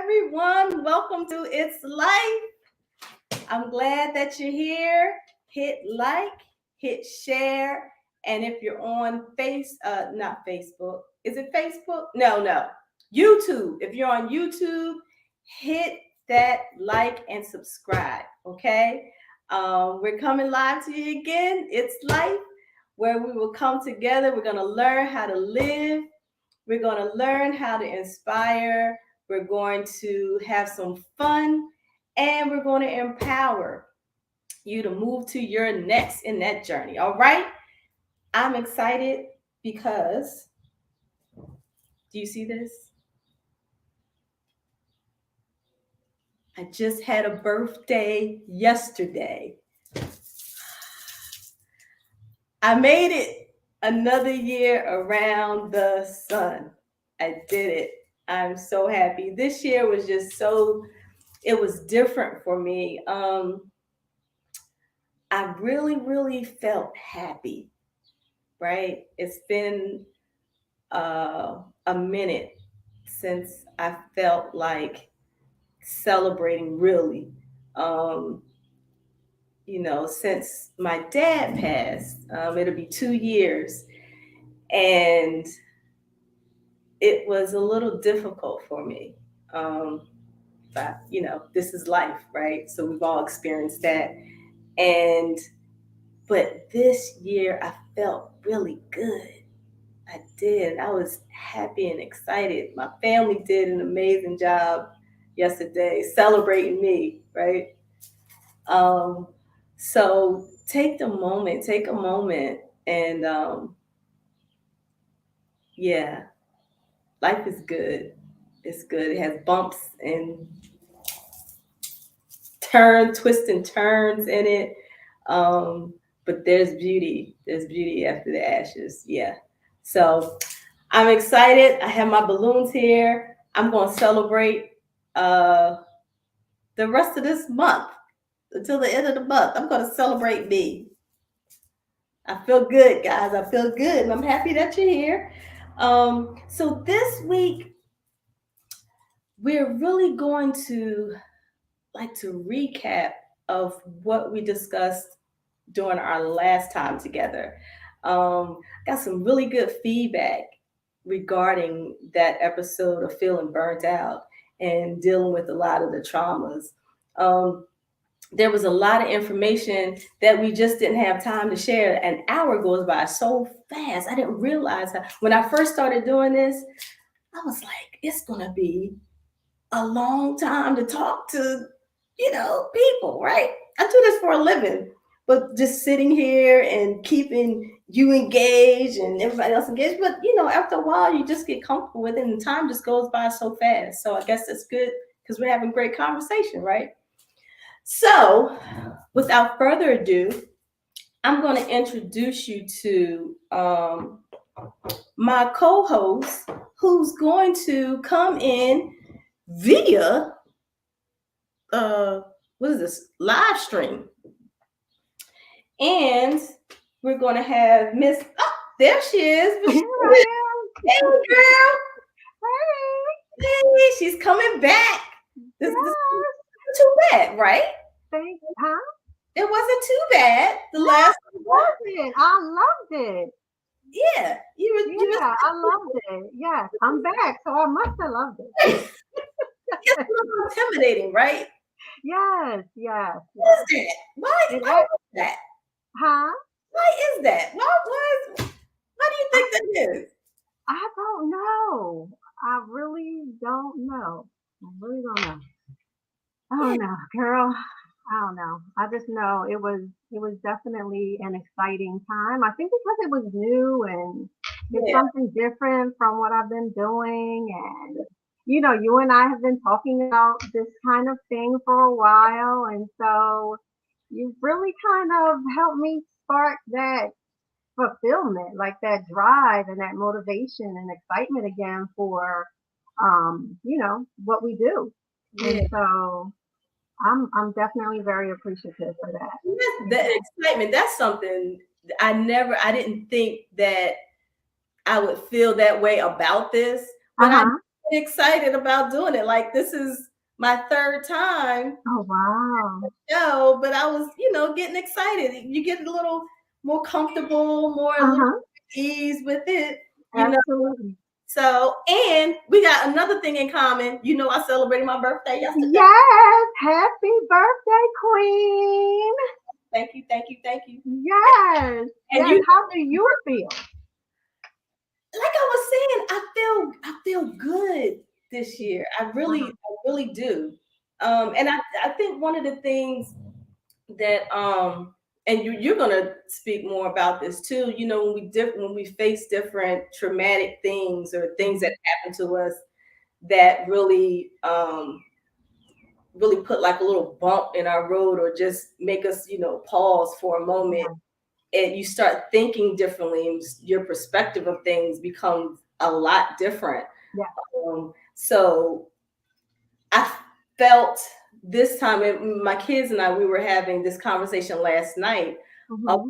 everyone. Welcome to It's Life. I'm glad that you're here. Hit like, hit share, and if you're on not Facebook. Is it Facebook? No. YouTube. If you're on YouTube, hit that like and subscribe. Okay. We're coming live to you again. It's Life, where we will come together. We're gonna learn how to live. We're going to learn how to inspire. We're going to have some fun, and we're going to empower you to move to your next in that journey. All right. I'm excited because do you see this? I just had a birthday yesterday. I made it another year around the sun. I did it. I'm so happy. This year was just it was different for me. I really felt happy, right? It's been a minute since I felt like celebrating really. Since my dad passed, it'll be 2 years. And it was a little difficult for me. But, this is life, right? So we've all experienced that. But this year I felt really good. I did. I was happy and excited. My family did an amazing job yesterday celebrating me, right? So take a moment and yeah, life is good. It's good. It has bumps and twists and turns in it. But there's beauty. There's beauty after the ashes. Yeah. So I'm excited. I have my balloons here. I'm going to celebrate the rest of this month until the end of the month. I'm going to celebrate me. I feel good, guys. I feel good. And I'm happy that you're here. So this week, we're really going to recap of what we discussed during our last time together. Got some really good feedback regarding that episode of feeling burnt out and dealing with a lot of the traumas. There was a lot of information that we just didn't have time to share. An hour goes by so fast. I didn't realize how, when I first started doing this, I was like, it's going to be a long time to talk to, people, right? I do this for a living, but just sitting here and keeping you engaged and everybody else engaged. But, after a while, you just get comfortable with it and time just goes by so fast. So I guess that's good because we're having great conversation, right? So without further ado, I'm going to introduce you to my co-host who's going to come in via what is this live stream, and we're going to have Miss there she is. Hey girl. Hey, she's coming back. This wasn't too bad, right? Huh? It wasn't too bad. The last one. I loved it. Yeah, I loved it. Yes, I'm back, so I must have loved it. It's a little intimidating, right? Yes. What is that? Why is that? Huh? Why is that? Why do you think that is? I don't know. I really don't know. I don't know, girl. I don't know. I just know it was definitely an exciting time. I think because it was new and it's something different from what I've been doing, and you and I have been talking about this kind of thing for a while, and so you really kind of helped me spark that fulfillment, like that drive and that motivation and excitement again for what we do. And so I'm definitely very appreciative for that. The excitement, that's something I didn't think that I would feel that way about this. But I excited about doing it. Like this is my third time Oh, wow. show, but I was, getting excited. You get a little more comfortable, more a little Uh-huh. ease with it, you know. Absolutely. So, and we got another thing in common. I celebrated my birthday yesterday. Yes. Happy birthday, Queen. Thank you, thank you, thank you. Yes. And Yes. How do you feel? like I was saying, I feel good this year. Uh-huh. I really do. And I think one of the things that and you're gonna speak more about this too. When we face different traumatic things or things that Mhm. happen to us that really put like a little bump in our road or just make us pause for a moment, Yeah. and you start thinking differently, and your perspective of things becomes a lot different. Yeah. So I felt this time, and my kids and I, we were having this conversation last night about,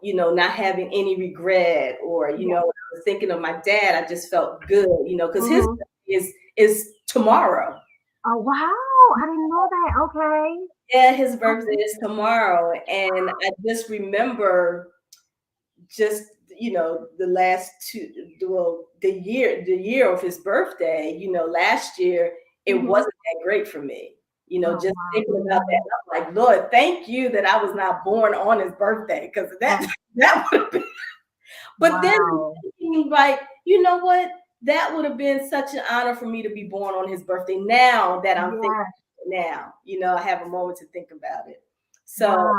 Mm-hmm. not having any regret, or, Yeah. when I was thinking of my dad, I just felt good, because his Mm-hmm. is tomorrow. Oh, wow. I didn't know that. Okay. Yeah, his birthday Okay. is tomorrow. And I just remember just the last two, well, the year of his birthday, last year, it Mm-hmm. wasn't that great for me, Oh, just wow. thinking about that. Mm-hmm. I'm like, Lord, thank you that I was not born on his birthday, because that Yeah. that would have been. But then I'm Wow. thinking, like, you know what, that would have been such an honor for me to be born on his birthday. Now that I'm thinking, Yes. now I have a moment to think about it. So Wow.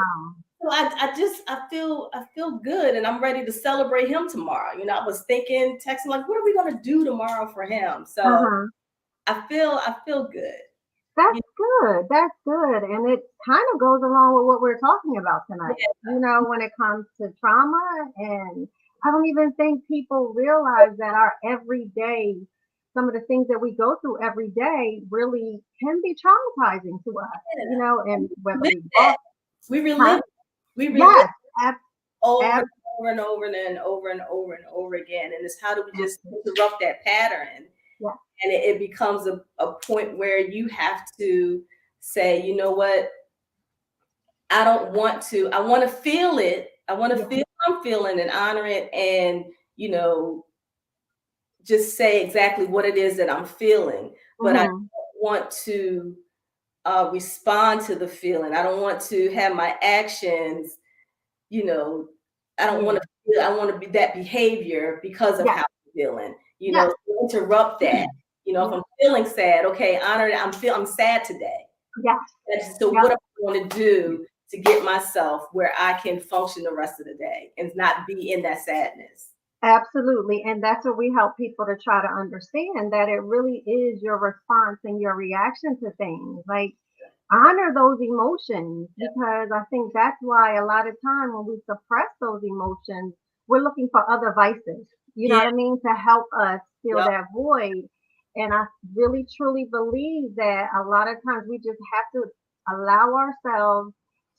I feel good, and I'm ready to celebrate him tomorrow. I was thinking, texting, like, what are we gonna do tomorrow for him? So Uh-huh. I feel good. That's You good. That's good. And it kind of goes along with what we're talking about know, tonight. When it comes to trauma, and I don't even think people realize that our everyday, some of the things that we go through every day really can be traumatizing to us, and and we whether relive we that. lost, We huh? relive. We relive Yes, ab- over ab- and over and over and over and over and over again. And it's how do we just absolutely. interrupt that pattern? Yeah, And it becomes a point where you have to say, you know what, I don't want to. I want to feel it. I want to yeah, feel what I'm feeling and honor it, and you know, just say exactly what it is that I'm feeling. But I hmm, don't want to respond to the feeling. I don't want to have my actions. You know, I don't yeah, want to. I want to be that behavior because of yeah, how I'm feeling. yeah, Interrupt that. If yeah, I'm feeling sad, okay, honor it. I'm sad today. yeah, So yeah. what am I going to do to get myself where I can function the rest of the day and not be in that sadness? Absolutely. And that's what we help people to try to understand, that it really is your response and your reaction to things. Like, honor those emotions, because I think that's why a lot of time when we suppress those emotions, we're looking for other vices, you know Yeah. what I mean, to help us fill Yep. that void. And I really truly believe that a lot of times we just have to allow ourselves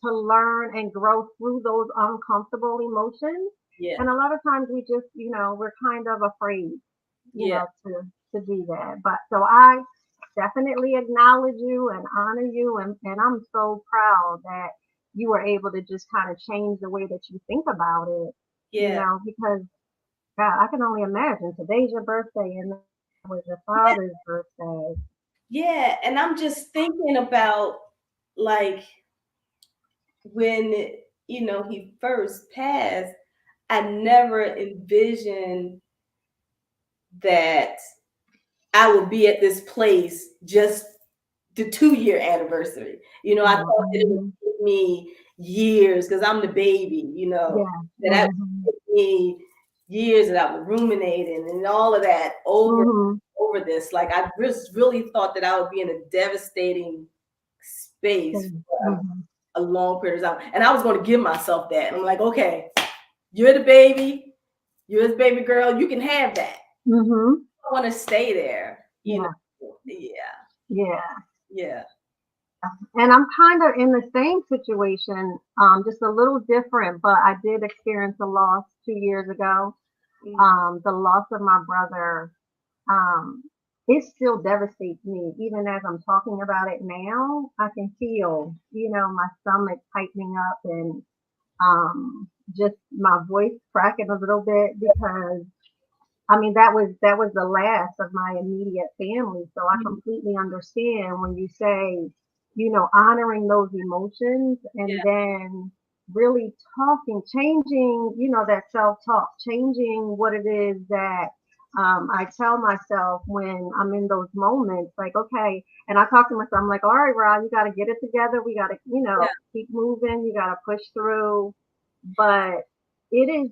to learn and grow through those uncomfortable emotions. Yeah. And a lot of times we just, we're kind of afraid, Yeah. to do that. But so I definitely acknowledge you and honor you, and I'm so proud that you were able to just kind of change the way that you think about it, Yeah. because God, I can only imagine today's your birthday and that was your Yeah. father's birthday. Yeah. And I'm just thinking about, like, when he first passed, I never envisioned that I would be at this place just the 2-year anniversary. I Oh, thought that it would hmm, take me years because I'm the baby, yeah. that I would Hmm. take me years, that I would ruminate and all of that Hmm. over this. Like, I just really thought that I would be in a devastating space for Hmm. a long period of time. And I was going to give myself that. And I'm like, okay, you're the baby, you're this baby girl, you can have that. Hmm. I want to stay there. Yeah. Yeah, Yeah. yeah. And I'm kind of in the same situation, just a little different, but I did experience a loss 2 years ago. Mm. The loss of my brother. Um, it still devastates me. Even as I'm talking about it now, I can feel, my stomach tightening up and just my voice cracking a little bit because I mean that was the last of my immediate family. So I Mhm. completely understand when you say, honoring those emotions and Yeah, then really talking, changing, that self-talk, changing what it is that I tell myself when I'm in those moments, like, okay, and I talk to myself, I'm like, all right, Rob, you got to get it together. We got to, yeah, keep moving. You got to push through. But it is,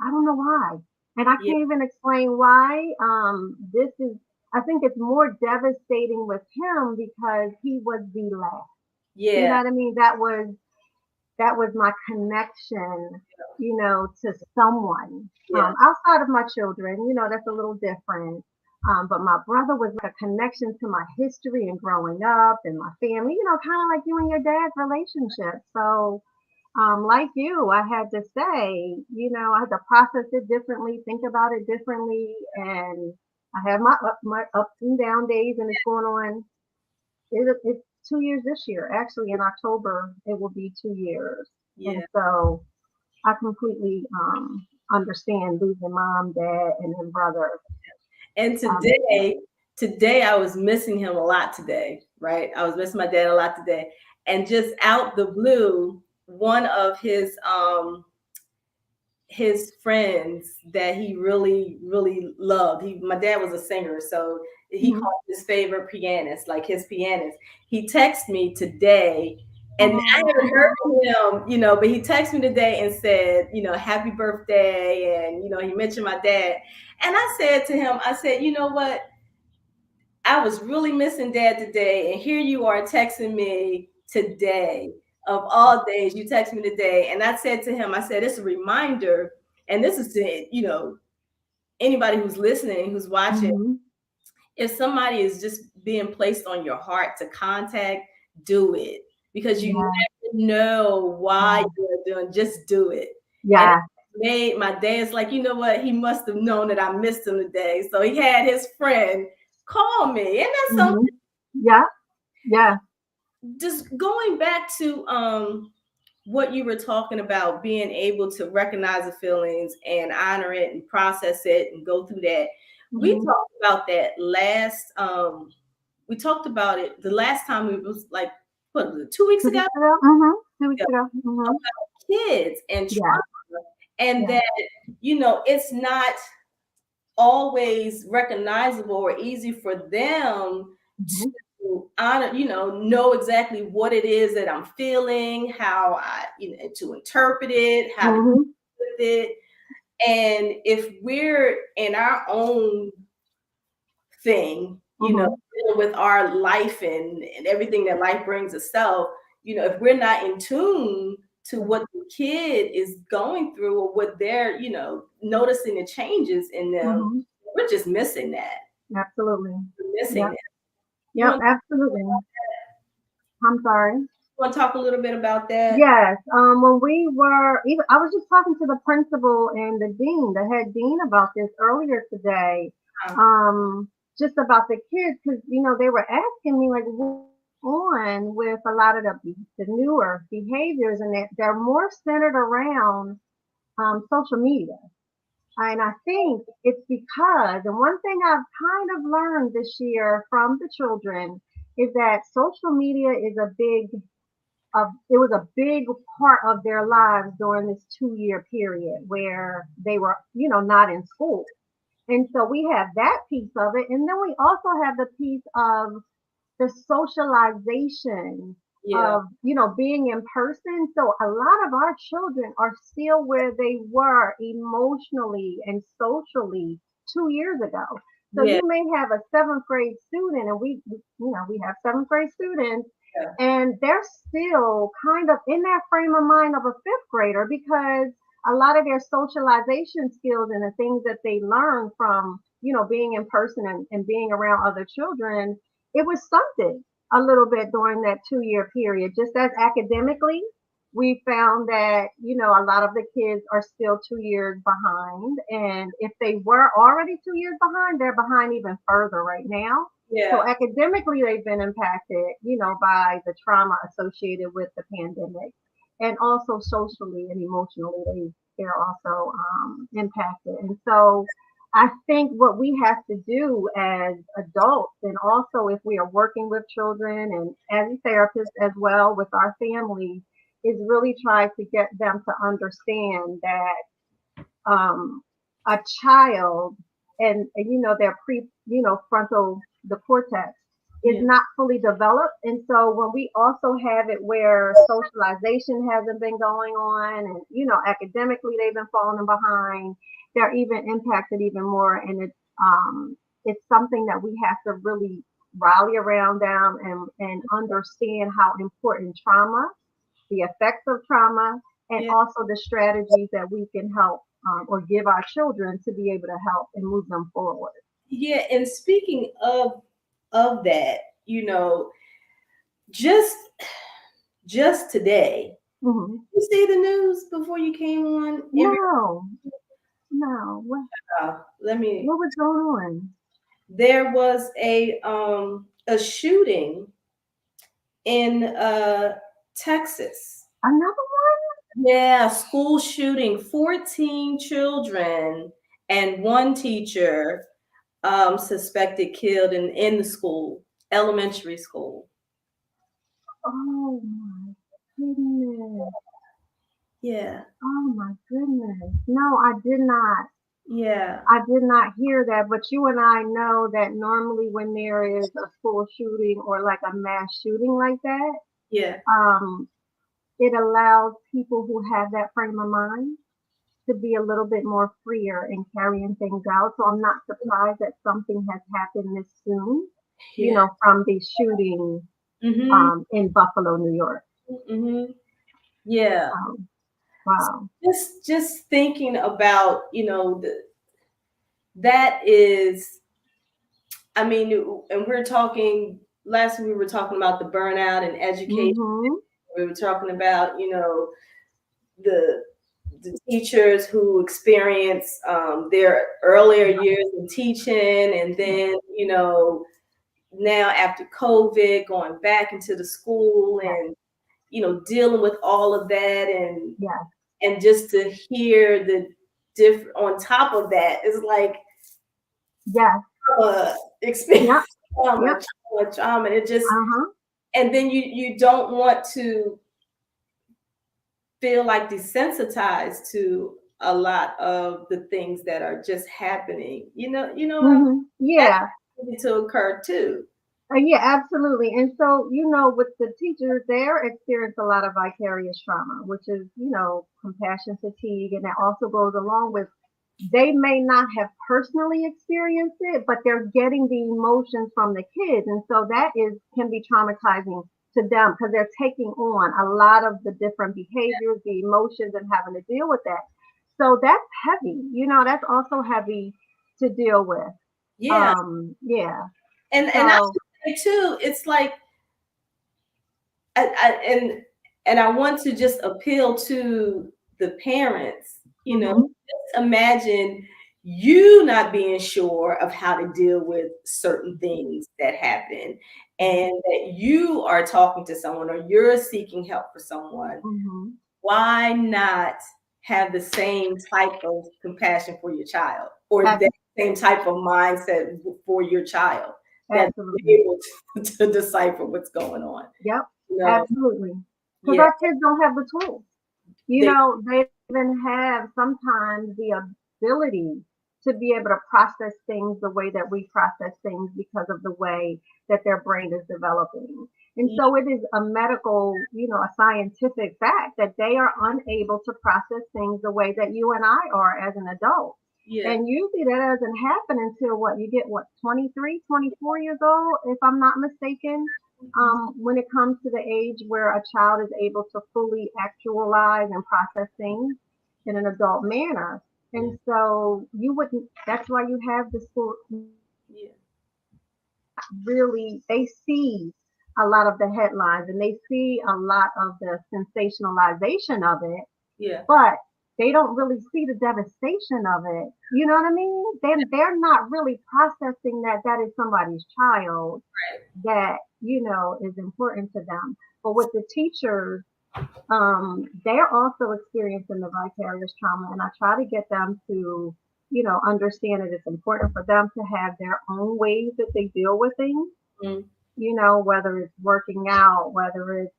I don't know why. And I yeah, can't even explain why. I think it's more devastating with him because he was the last. You know yeah, what I mean? That was my connection, to someone yeah, outside of my children. That's a little different. But my brother was like a connection to my history and growing up and my family. Kind of like you and your dad's relationship. So like you, I had to say, I had to process it differently, think about it differently, and I have my ups and down days, and it's going on. It's 2 years this year. Actually, in October, it will be 2 years, and yeah. so I completely understand losing mom, dad, and then brother. And I understand. today I was missing him a lot today, right? I was missing my dad a lot today. And just out the blue, one of his friends that he really, really loved. My dad was a singer, so he Mhm. called his favorite pianist, like his pianist. He texted me today, and I haven't heard Oh, from him, but he texted me today and said, happy birthday, and he mentioned my dad. And I said to him, I said, you know what? I was really missing dad today, and here you are texting me today. Of all days, you text me today, and I said to him, I said, it's a reminder, and this is to anybody who's listening, who's watching. mhm. If somebody is just being placed on your heart to contact, do it because you Yeah, never know why yeah, you're doing. Just do it. And it yeah. made my dad's like, you know what? He must have known that I missed him today, so he had his friend call me, and that's something. Mhm. Yeah, yeah. Just going back to what you were talking about, being able to recognize the feelings and honor it and process it and go through that. We Mhm. talked about that last we talked about it the last time. We was like, what was it, 2 weeks 2 ago? weeks ago? Mhm. 2 Yeah, weeks ago. Mhm. about kids and Yeah, trauma, and yeah. that it's not always recognizable or easy for them Mhm. to honor, know exactly what it is that I'm feeling, how to interpret it, how to deal Mhm. with it. And if we're in our own thing, Mhm. dealing with our life and everything that life brings itself, if we're not in tune to Yeah. what the kid is going through or what they're, noticing the changes in them, Mhm. we're just missing that. Absolutely. We're missing Yep. that. You Yep. want Absolutely. I'm sorry. to talk a little bit about that? Yes. When we were, even I was just talking to the principal and the dean, the head dean, about this earlier today. Uh, Just about the kids, because they were asking me like, what's on with a lot of the newer behaviors, and they're more centered around social media. And I think it's because, and one thing I've kind of learned this year from the children is that social media is it was a big part of their lives during this 2 year period where they were, not in school. And so we have that piece of it. And then we also have the piece of the socialization yeah, of being in person. So a lot of our children are still where they were emotionally and socially 2 years ago. So yeah, you may have a seventh grade student, and we have seventh grade students, yeah, and they're still kind of in that frame of mind of a fifth grader because a lot of their socialization skills and the things that they learn from being in person and being around other children, it was stunted a little bit during that 2 year period, just as academically, we found that, a lot of the kids are still 2 years behind. And if they were already 2 years behind, they're behind even further right now. So Yeah. academically, they've been impacted, by the trauma associated with the pandemic. And also socially and emotionally, they're also impacted. And so I think what we have to do as adults, and also if we are working with children and as therapists as well with our families, is really try to get them to understand that a child and their frontal the cortex is Yeah. not fully developed. And so when we also have it where socialization hasn't been going on, and academically they've been falling behind, they're even impacted even more. And it's something that we have to really rally around them and understand how important trauma, the effects of trauma, and Yeah. also the strategies that we can help or give our children to be able to help and move them forward. Yeah. And speaking of that, just just today, Hmm. you see the news before you came on? No, no. Let me. What was going on? There was a shooting in Texas. Another Yeah, school shooting, 14 children and one teacher suspected killed in the school, elementary school. one? Oh my goodness. Yeah, Oh my goodness. No, I did not. yeah, I did not hear that, but you and I know that normally when there is a school shooting or like a mass shooting like that, yeah, um, it allows people who have that frame of mind to be a little bit more freer in carrying things out. So I'm not surprised that something has happened this soon, yeah. from the shooting Mhm, in Buffalo, New York. mhm. Yeah. Um, wow. Just thinking about, that is, I mean, and we're talking last week we were talking about the burnout and education. Mm-hmm. We were talking about, the the teachers who experience their earlier years in teaching, and then now after COVID, going back into the school Yes. and dealing with all of that, and Yes. just to hear the different on top of that is like Yes. experience Yep. trauma, Yep. trauma, and it just Uh-huh. and then you don't want to feel like desensitized to a lot of the things that are just happening. What I'm Mm-hmm. that's Yeah. needed to occur too. Yeah, absolutely. And so, with the teachers, they're experience a lot of vicarious trauma, which is, compassion fatigue. And that also goes along with they may not have personally experienced it, but they're getting the emotions from the kids. And so that is can be traumatizing to them because they're taking on a lot of the different behaviors, the emotions, and having to deal with that. So that's heavy. That's also heavy to deal with. Yeah, Yeah. and I So, should say too, it's like and I want to just appeal to the parents. mhm. Just imagine you not being sure of how to deal with certain things that happen, and that you are talking to someone or you're seeking help for someone. Mhm. Why not have the same type of compassion for your child, or Ab- that same type of mindset for your child, that Absolutely. they're able to decipher what's going on? Yep. You know, Absolutely. Because yeah, our kids don't have the tools. they, They even have sometimes the ability to be able to process things the way that we process things because of the way that their brain is developing. And so it is a medical, a scientific fact that they are unable to process things the way that you and I are as an adult. yeah, And usually that doesn't happen until you get 23, 24 years old, if I'm not mistaken, when it comes to the age where a child is able to fully actualize and process things in an adult manner. yeah, And so that's why you have the school yeah, really, they see a lot of the headlines and they see a lot of the sensationalization of it, Yeah. but they don't really see the devastation of it. You know what I mean? They're not really processing that that is somebody's child that, is important to them. But with the teachers, they're also experiencing the vicarious trauma, and I try to get them to, understand that it's important for them to have their own ways that they deal with things. Mm. Whether it's working out, whether it's,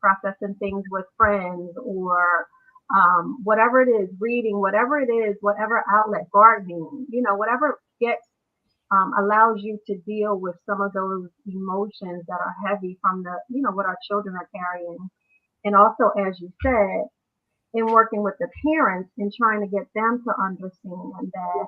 processing things with friends or whatever it is, reading, whatever it is, whatever outlet, gardening, whatever gets allows you to deal with some of those emotions that are heavy from the, what our children are carrying. And also, as you said, in working with the parents and trying to get them to understand that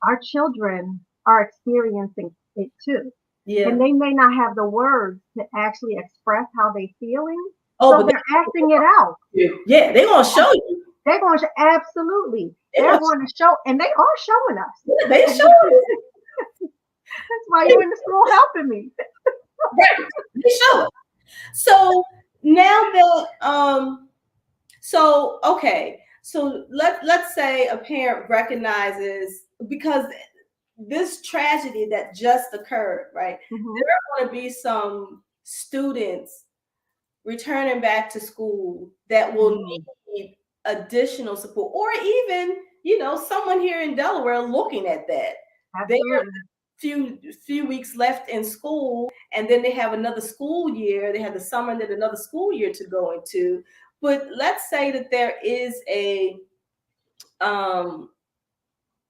our children are experiencing it too. And Yeah. they may not have the words to actually express how they feeling. Oh, So but they're acting it out. yeah, they're gonna show you. They're going to absolutely. They're They're gonna, going to show, and they are showing us. yeah, they show you. That's why you're in the school helping me. Right. They show it. So now that so okay, so let's say a parent recognizes, because this tragedy that just occurred, right? Hmm. There are going to be some students returning back to school that will Hmm. need additional support, or even, someone here in Delaware looking at that. They are Absolutely. few weeks left in school, and then they have another school year. They have the summer and then another school year to go into. But let's say that there is um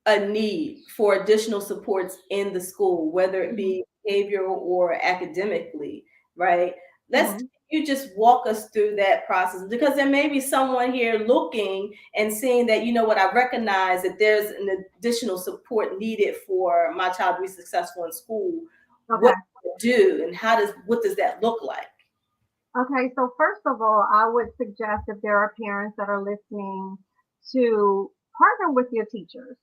a need for additional supports in the school, whether it Hmm. be behavioral or academically, right? Let's Hmm. You just walk us through that process, because there may be someone here looking and seeing that, I recognize that there's an additional support needed for my child to be successful in school. What Okay. do and what does that look like? Okay. So first of all, I would suggest if there are parents that are listening to partner with your teachers,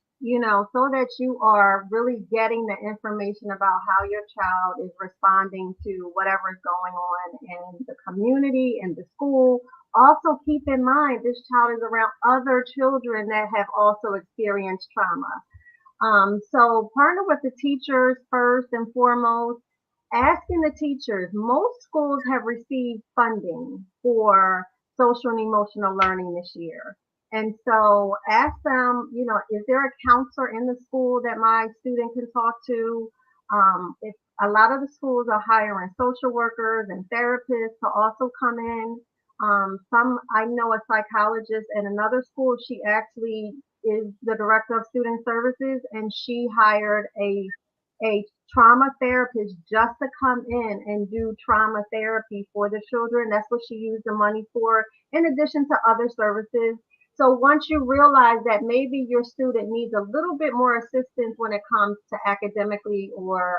so that you are really getting the information about how your child is responding to whatever is going on in the community and the school. Also, keep in mind this child is around other children that have also experienced trauma. So partner with the teachers first and foremost. Asking the teachers, most schools have received funding for social and emotional learning this year. And so ask them, is there a counselor in the school that my student can talk to? If a lot of the schools are hiring social workers and therapists to also come in. I know a psychologist at another school. She actually is the director of student services, and she hired a trauma therapist just to come in and do trauma therapy for the children. That's what she used the money for, in addition to other services. So once you realize that maybe your student needs a little bit more assistance when it comes to academically or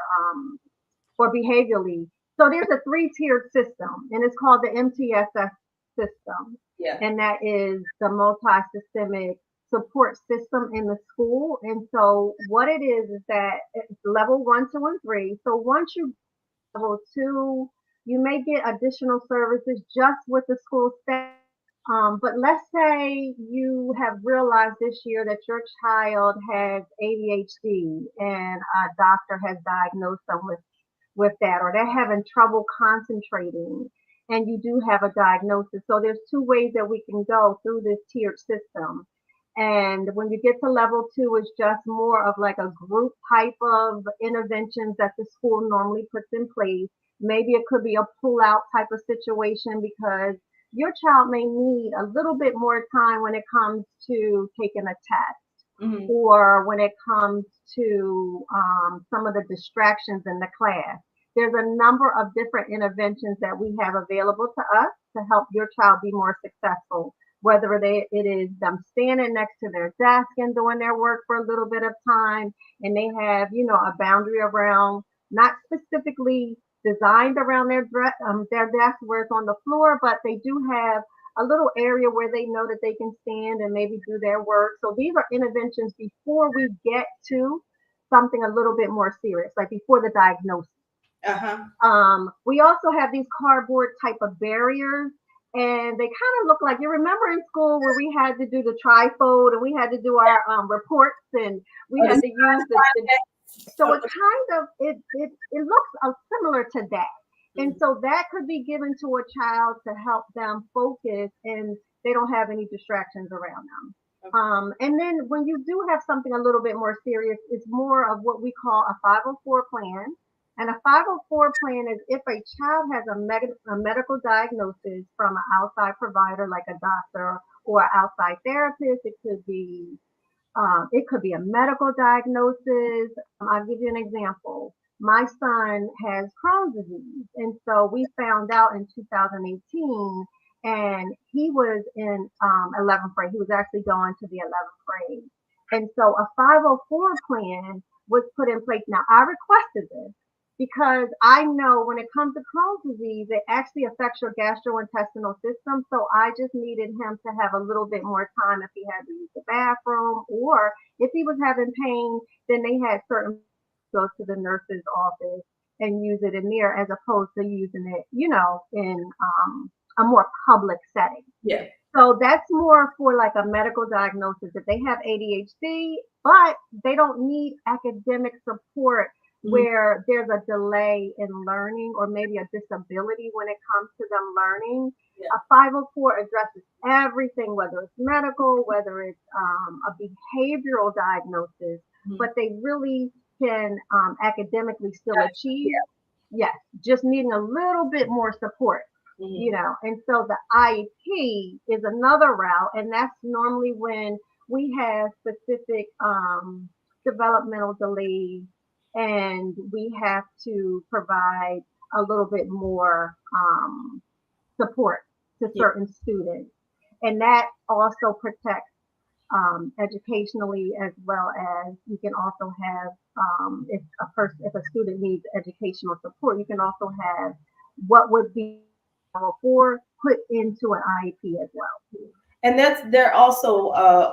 behaviorally. So there's a three-tiered system, and it's called the MTSS system, Yeah. and that is the multi-systemic support system in the school. And so what it is that it's level one, two, and three. So once you level two, you may get additional services just with the school staff. But let's say you have realized this year that your child has ADHD and a doctor has diagnosed them with that, or they're having trouble concentrating, and you do have a diagnosis. So there's two ways that we can go through this tiered system. And when you get to level two, it's just more of like a group type of interventions that the school normally puts in place. Maybe it could be a pull out type of situation because your child may need a little bit more time when it comes to taking a test Hmm. or when it comes to some of the distractions in the class. There's a number of different interventions that we have available to us to help your child be more successful, whether it is them standing next to their desk and doing their work for a little bit of time, and they have, a boundary around, not specifically designed around their desk where it's on the floor, but they do have a little area where they know that they can stand and maybe do their work. So these are interventions before we get to something a little bit more serious, like before the diagnosis. Uh-huh. We also have these cardboard type of barriers, and they kind of look like, you remember in school where we had to do the trifold and we had to do our reports and we Or the had to use the project. so it kind of it looks similar to that, and Mhm. so that could be given to a child to help them focus and they don't have any distractions around them. And then when you do have something a little bit more serious, it's more of what we call a 504 plan. And a 504 plan is if a child has a medical diagnosis from an outside provider like a doctor or an outside therapist. It could be a medical diagnosis. I'll give you an example. My son has Crohn's disease, and so we found out in 2018, and he was in 11th grade. He was actually going to the 11th grade, and so a 504 plan was put in place. Now I requested this because I know when it comes to Crohn's disease, it actually affects your gastrointestinal system. So I just needed him to have a little bit more time if he had to use the bathroom or if he was having pain, then they had certain go to the nurse's office and use it in there as opposed to using it, in a more public setting. Yeah. So that's more for like a medical diagnosis. If they have ADHD, but they don't need academic support Mhm. where there's a delay in learning or maybe a disability when it comes to them learning. Yeah. A 504 addresses everything, whether it's medical, whether it's a behavioral diagnosis, Mhm. but they really can academically still achieve. Yeah. Yes, just needing a little bit more support, Mhm. and so the IEP is another route, and that's normally when we have specific developmental delays and we have to provide a little bit more support to Yeah. certain students. And that also protects educationally as well as you can also have if a student needs educational support, you can also have what would be for put into an IEP as well. And they're also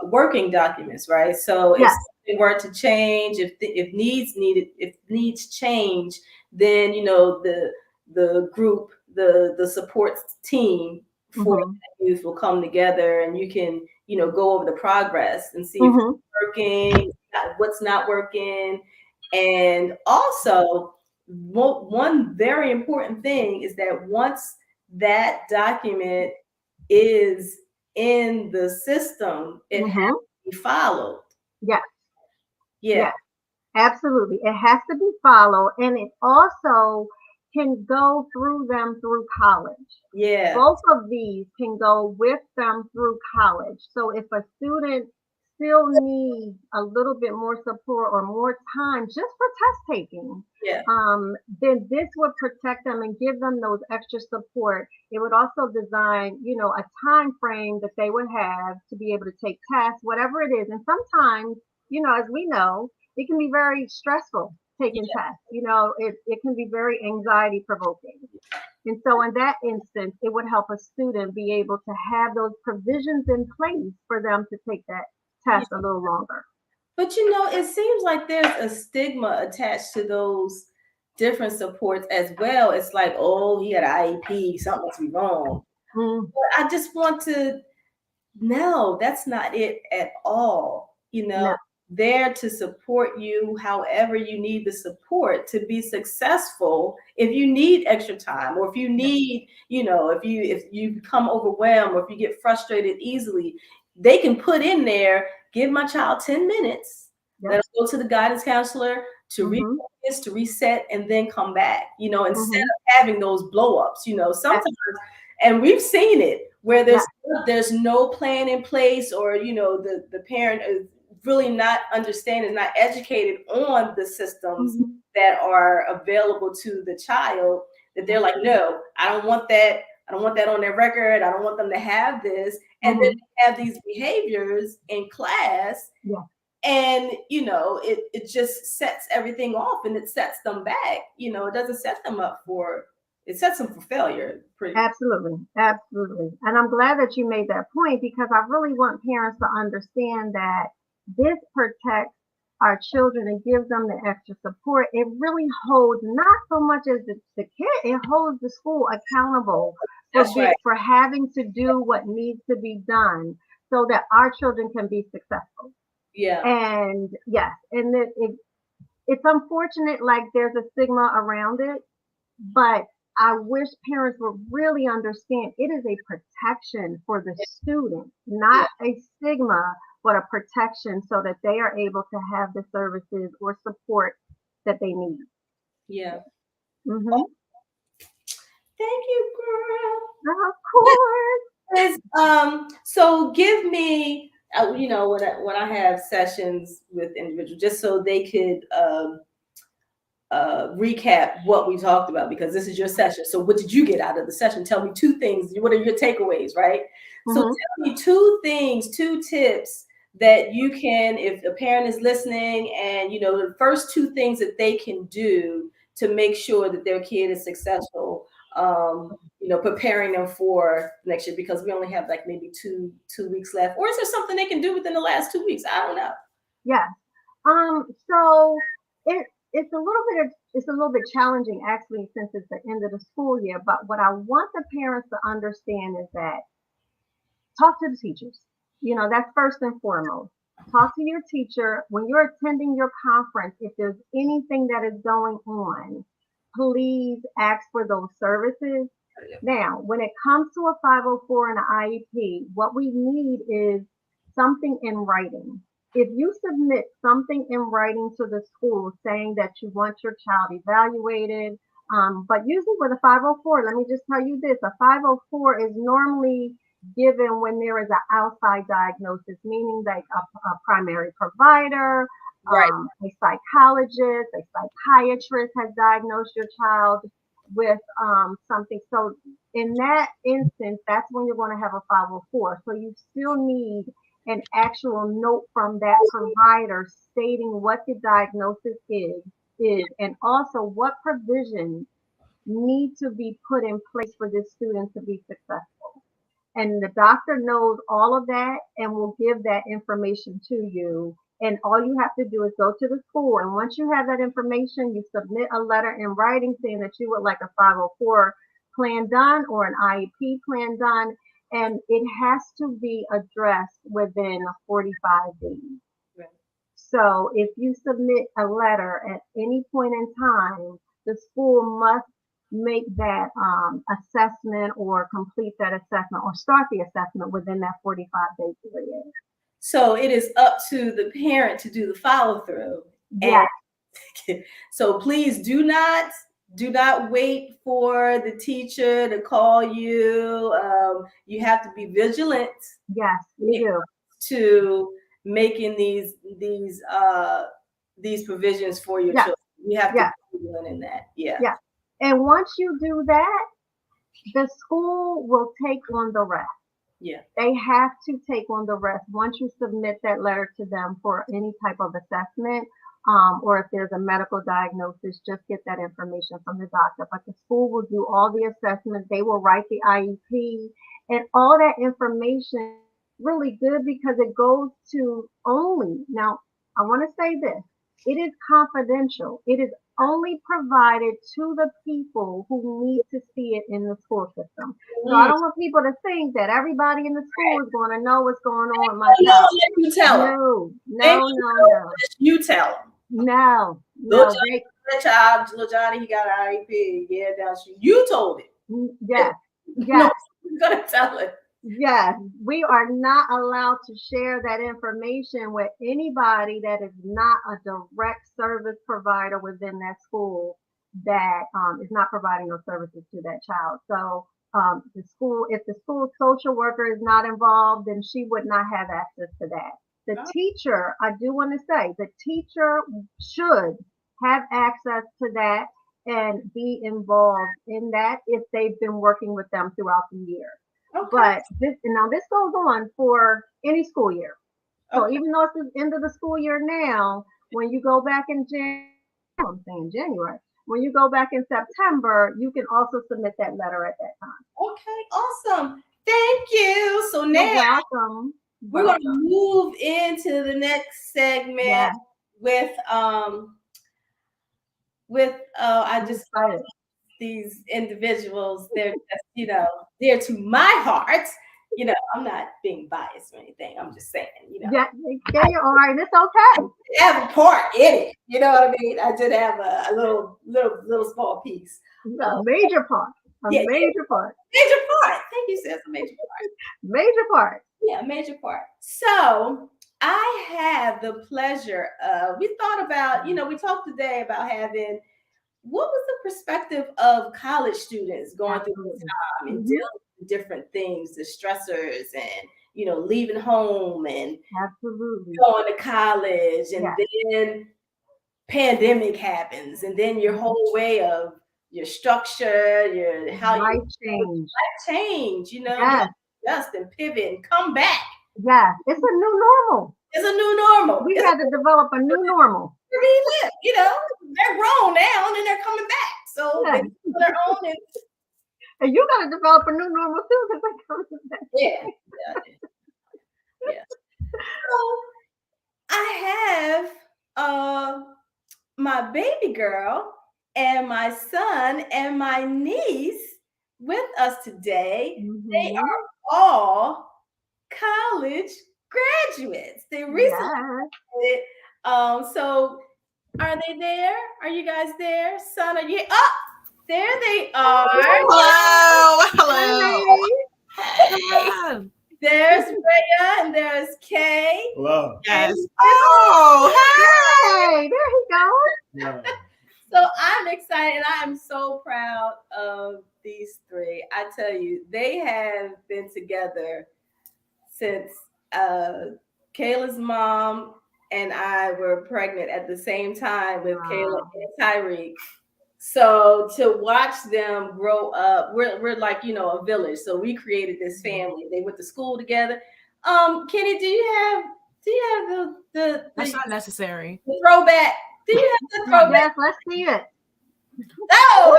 working documents, right? So if Yes. something were to change, if needs change, then the group, the support team for Mhm. that youth will come together, and you can go over the progress and see if it's Mhm. working, what's not working, and also one very important thing is that once that document is in the system, it has Mhm. to be followed. Yes. Yeah, Yes. Absolutely. It has to be followed and it also can go through them through college. yeah, Both of these can go with them through college. So if a student still needs a little bit more support or more time just for test taking, yeah, then this would protect them and give them those extra support. It would also design, a time frame that they would have to be able to take tests, whatever it is. And sometimes, as we know, it can be very stressful taking yeah. tests. It can be very anxiety provoking. And so in that instance, it would help a student be able to have those provisions in place for them to take that Yeah. test a little longer. But it seems like there's a stigma attached to those different supports as well. It's like, oh, he had an IEP, something must be wrong. Mm, But I just want to No, that's not it at all. no. There to support you however you need the support to be successful. If you need extra time, or if you Yeah. need, if you become overwhelmed, or if you get frustrated easily, they can put in there, give my child 10 minutes, let Yep. them go to the guidance counselor to Mhm. refocus, to reset, and then come back, instead Mhm. of having those blow ups, sometimes, and we've seen it where Yeah. there's no plan in place, or the parent is really not understanding, not educated on the systems Mhm. that are available to the child, that they're like, no, I don't want that on their record, I don't want them to have this, and then Mhm. they have these behaviors in class, Yeah. and it just sets everything off, and it sets them back. It doesn't set them up for it sets them for failure, pretty. Absolutely. Absolutely. And I'm glad that you made that point because I really want parents to understand that this protects our children and gives them the extra support, it really holds not so much as the kid, it holds the school accountable That's right. for having to do what needs to be done so that our children can be successful. Yeah. And yes, and it's unfortunate, like there's a stigma around it, but I wish parents would really understand it is a protection for the student, Yeah. not a stigma, but a protection so that they are able to have the services or support that they need. Yeah. Oh, Hmm. thank you, girl. Of course. So give me, when I have sessions with individuals, just so they could recap what we talked about, because this is your session. So what did you get out of the session? Tell me two things. What are your takeaways, right? So Hmm. tell me two things, two tips that you can, if a parent is listening, and the first two things that they can do to make sure that their kid is successful, preparing them for next year, because we only have like maybe two weeks left. Or is there something they can do within the last 2 weeks? I don't know. Yes. So it's a little bit it's a little bit challenging actually since it's the end of the school year. But what I want the parents to understand is that talk to the teachers. That's first and foremost. Talk to your teacher when you're attending your conference. If there's anything that is going on, please ask for those services. Now, when it comes to a 504 and an IEP, what we need is something in writing. If you submit something in writing to the school saying that you want your child evaluated, but usually with a 504, let me just tell you this, a 504 is normally given when there is an outside diagnosis, meaning like a primary provider, Right. a psychologist, a psychiatrist has diagnosed your child with something. So in that instance, that's when you're going to have a 504. So you still need an actual note from that provider stating what the diagnosis is and also what provisions need to be put in place for this student to be successful. And the doctor knows all of that and will give that information to you. And all you have to do is go to the school. And once you have that information, you submit a letter in writing saying that you would like a 504 plan done or an IEP plan done. And it has to be addressed within 45 days. Right. So if you submit a letter at any point in time, the school must make that assessment or complete that assessment or start the assessment within that 45-day period. So it is up to the parent to do the follow through. And Yes, so please do not wait for the teacher to call you. You have to be vigilant yes, when you it do. comes to making these provisions for your Yes, children. You have to yes, be vigilant in that. Yeah. yes. And once you do that, the school will take on the rest. Yeah. They have to take on the rest once you submit that letter to them for any type of assessment, or if there's a medical diagnosis, just get that information from the doctor. But the school will do all the assessments. They will write the IEP, and all that information is really good because it goes to only. Now, I want to say this: it is confidential. It is only provided to the people who need to see it in the school system. So I Mm. don't want people to think that everybody in the school Right. is going to know what's going on with my Oh, no, child. let you tell them. No, They no, don't no, know no, unless you tell them. no, Little no. Johnny, that child, little Johnny, he got an IEP. Yeah, down street. You told it. Yes, No, yes, you're gonna tell it. yes. We are not allowed to share that information with anybody that is not a direct service provider within that school that is not providing those services to that child. So the school, if the school social worker is not involved, then she would not have access to that. The Oh, teacher, I do want to say, the teacher should have access to that and be involved in that if they've been working with them throughout the year. okay, But this goes on for any school year. So okay. even though it's the end of the school year now, when you go back in I'm saying January, when you go back in September, you can also submit that letter at that time. Okay, awesome. Thank you. So You're now welcome. we're going to Welcome. move into the next segment. Yes. with I I'm just excited. these individuals, they're just, dear to my heart. I'm not being biased or anything. I'm just saying, Yeah, yeah, you are, and it's okay. I have a part in it. You know what I mean? I did have a little small piece. A major part. A Yeah, major part. major part. Thank you, sis. A major part. Major part. Yeah, a major part. So I had the pleasure of, we thought about, we talked today about having, what was the perspective of college students going through this Absolutely. time and Hmm. dealing with different things, the stressors and, leaving home and Absolutely. going to college, and Yes. then pandemic happens, and then your Mhm. whole way of your structure, your how you Life change. change, you Yes. adjust and pivot and come back. Yes. It's a new normal. It's a new normal. We It's had to develop a new normal. a relive, they're grown now and then they're coming back. So they Yes. do their own, and And you got to develop a new normal too, because they come back. yeah, yeah, yeah. So I have my baby girl and my son and my niece with us today. They Mm-hmm. are all college graduates. They recently Yes. did. So are they there? Are you guys there? Son, are you up? There they are. Hello, hello. Hey. Hey. There's Rhea and there's Kay. Hello. Yes. And Oh, Hey, there he goes. Yeah. so I'm excited. I am so proud of these three. I tell you, they have been together since Kayla's mom and I were pregnant at the same time with Kayla Wow. and Tyreek. So to watch them grow up, we're like, a village. So we created this family. They went to school together. Kenny, do you have that's not necessary. the throwback? Do you have the throwback? Yes, let's see it. Oh,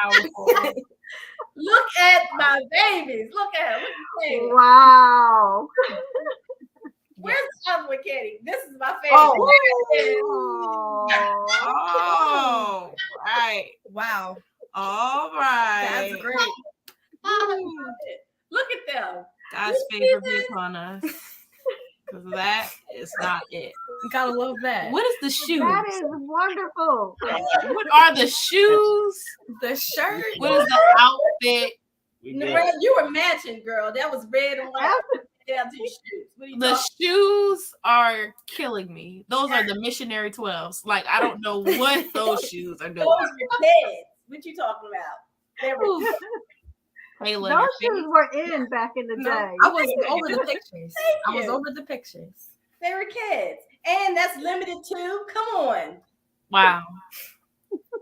Powerful. look at my babies. Look at them. Look at Kenny. Wow. Where's the other one, Kenny? This is my favorite. Oh. Oh, right. Wow. All right. That's great. Look at them. God's favor be upon us. Because that is not it. You gotta love that. What is the shoes? That is wonderful. What are the shoes? The shirt. What is the outfit? Red, you were matching, girl. That was red and white. Down to your shoes. What are you The talking shoes are killing me. Those are the missionary 12s. Like, I don't know what those shoes are doing. Those were kids. What you talking about? They were Kayla, Those your shoes were in back in the No, day. I was over the pictures. I was you. over the pictures. They were kids. And that's limited to, come on. wow.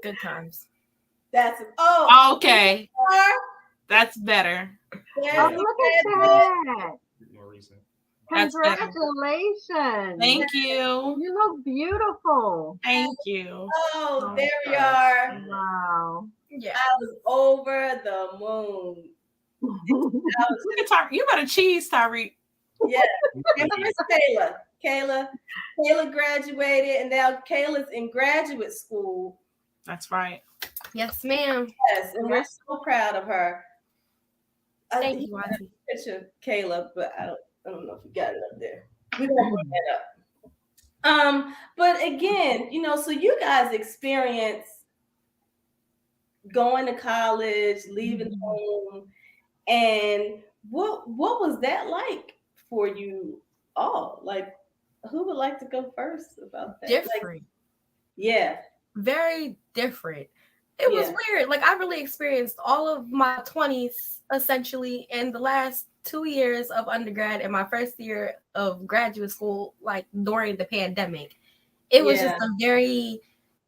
Good times. That's Okay. That's better. Oh, look at that. More recent. That's better. Congratulations. Thank you. You look beautiful. Thank you. Oh, there we are. Wow. Yeah. I was over the moon. Look at Tyreek. You got a cheese, Tyreek. Yeah. And here's Kayla. Kayla graduated, and now Kayla's in graduate school. That's right. Yes, ma'am. Yes, and we're so proud of her. Thank you, Auntie. Picture of Kayla, but I don't know if you got it up there. We're gonna bring that up. But again, so you guys experience going to college, leaving home, and what was that like for you all? Like, who would like to go first about that? Different. Like, yeah. Very different. It was weird. Like, I really experienced all of my 20s essentially in the last 2 years of undergrad and my first year of graduate school, like during the pandemic. It was just a very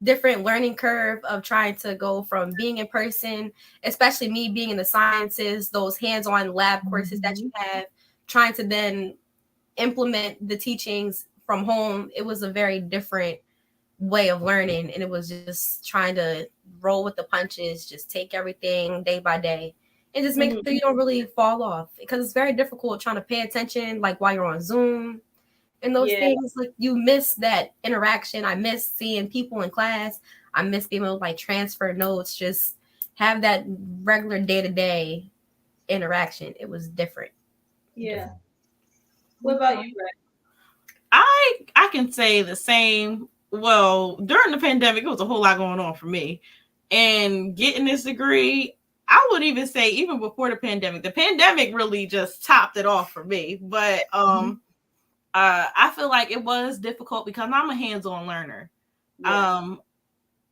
different learning curve of trying to go from being in person, especially me being in the sciences, those hands-on lab courses that you have, trying to then implement the teachings from home. It was a very different way of learning, and it was just trying to roll with the punches, just take everything day by day and just make sure you don't really fall off, because it's very difficult trying to pay attention like while you're on Zoom And those Yeah. things, like, you miss that interaction. I miss seeing people in class. I miss being able to like transfer notes, just have that regular day-to-day interaction. It was different. Yeah. What about you, Ray? I can say the same. Well, during the pandemic, it was a whole lot going on for me. And getting this degree, I would even say even before the pandemic really just topped it off for me. But I feel like it was difficult because I'm a hands-on learner. Yeah.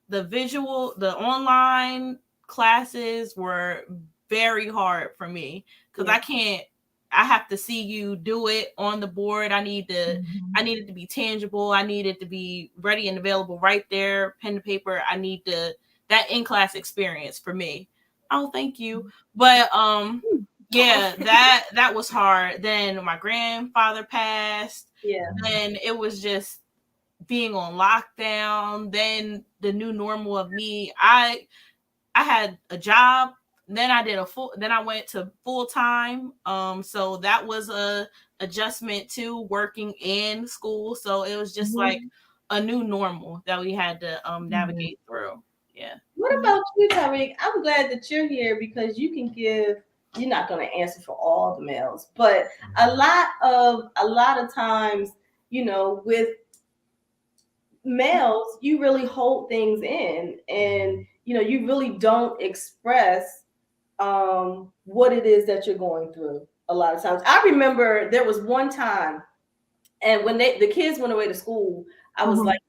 The online classes were very hard for me because I have to see you do it on the board. I need it to be tangible. I need it to be ready and available right there, pen to paper. I need that in-class experience for me. Oh, thank you. But yeah, that was hard. Then my grandfather passed. Yeah. Then it was just being on lockdown, then the new normal of me. I had a job, then I went to full time. So that was a adjustment to working in school. So it was just like a new normal that we had to navigate through. Yeah. What about you, Tyreek? I'm glad that you're here because you can give. You're not going to answer for all the males, but a lot of times, with males, you really hold things in, and you really don't express what it is that you're going through. A lot of times, I remember there was one time, and when the kids went away to school, I was like,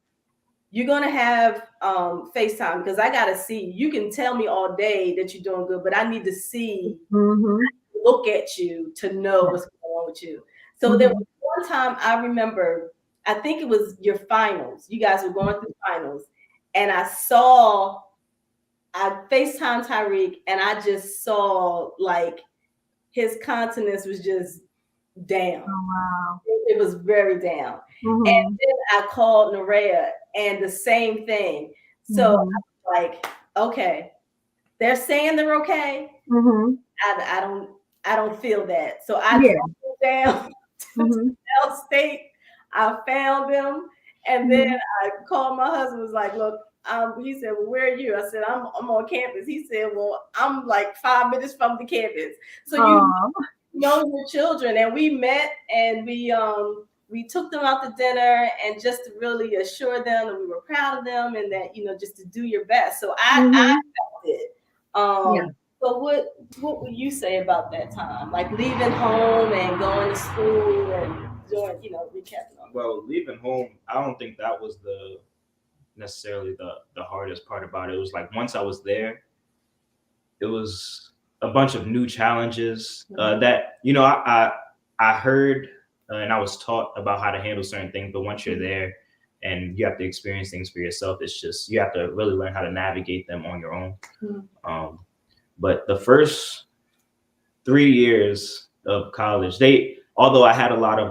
you're gonna have FaceTime because I gotta see. You can tell me all day that you're doing good, but I need to see, look at you to know what's going on with you. So there was one time I remember, I think it was your finals. You guys were going through finals, and I FaceTime Tyreek, and I just saw like his countenance was just down. Oh, wow. It was very down. And then I called Nerea, and the same thing. So I was like, okay, they're saying they're okay. I don't feel that. So I drove down to State. I found them, and then I called my husband. Was like, look. He said, well, where are you? I said, I'm on campus. He said, well, I'm like 5 minutes from the campus. So you know your children. And we met, and we took them out to dinner, and just to really assure them that we were proud of them, and that, just to do your best. So I felt it. So what would you say about that time? Like leaving home and going to school and doing, recapping on. Well, leaving home, I don't think that was necessarily the hardest part about it. It was like once I was there, it was a bunch of new challenges that I heard and I was taught about how to handle certain things. But once you're there and you have to experience things for yourself, it's just you have to really learn how to navigate them on your own. But the first 3 years of college, although I had a lot of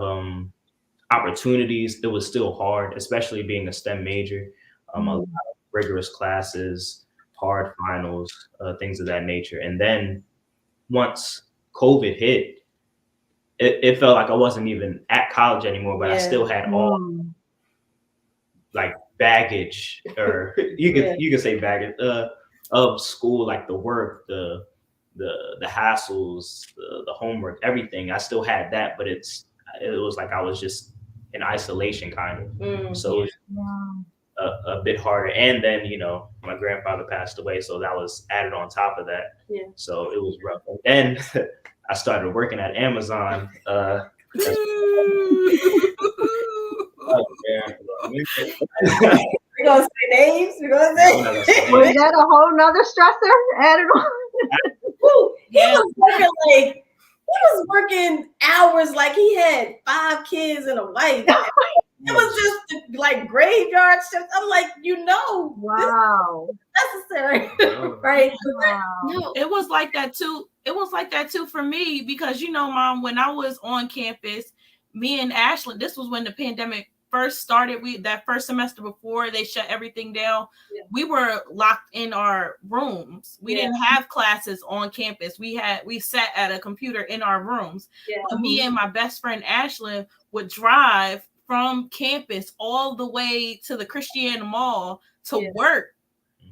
opportunities, it was still hard, especially being a STEM major. A lot of rigorous classes, hard finals, things of that nature. And then once COVID hit, it felt like I wasn't even at college anymore, but I still had all like baggage, or you could say baggage of school, like the work, the hassles, the homework, everything. I still had that, but it was like I was just in isolation kind of. So it was a bit harder. And then, my grandfather passed away, so that was added on top of that. So it was rough. And then I started working at Amazon. We gonna say names. We gonna say. Was that a whole nother stressor added on? He was working hours like he had 5 kids and a wife. It was just like graveyard shift. I'm like, wow, necessary, right? Wow. No, it was like that too. It was like that too for me because Mom, when I was on campus, me and Ashlyn, this was when the pandemic first started. That first semester before they shut everything down, we were locked in our rooms. We didn't have classes on campus. We sat at a computer in our rooms. But me and my best friend Ashlyn would drive from campus all the way to the Christiana Mall to Yeah. work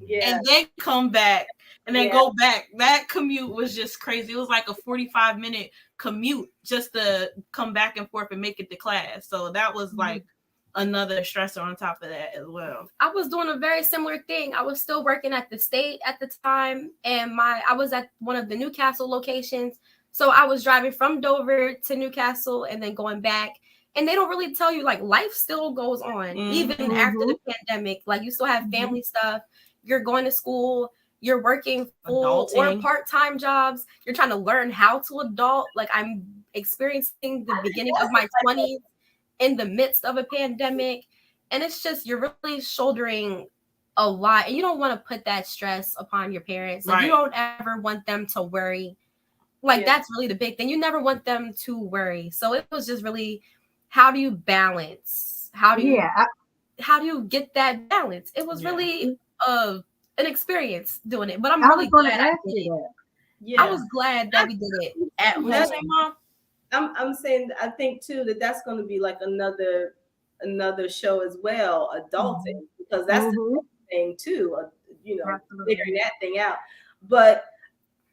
Yeah. and then come back and then Yeah. go back. That commute was just crazy. It was like a 45-minute commute just to come back and forth and make it to class. So that was like another stressor on top of that as well. I was doing a very similar thing. I was still working at the state at the time, and I was at one of the Newcastle locations. So I was driving from Dover to Newcastle and then going back. And they don't really tell you, like, life still goes on even after the pandemic. Like, you still have family stuff. You're going to school. You're working full or part-time jobs. You're trying to learn how to adult. Like, I'm experiencing the beginning of my 20s in the midst of a pandemic. And it's just, you're really shouldering a lot. And you don't want to put that stress upon your parents. Like, you don't ever want them to worry. Like, that's really the big thing. You never want them to worry. So it was just really, how do you balance? How do you get that balance? It was really an experience doing it. But I'm really glad I did it. Yeah. I was glad that we did it at home. Mom? I'm saying, I think too that that's going to be like another show as well, adulting, because that's the thing too, figuring that thing out. But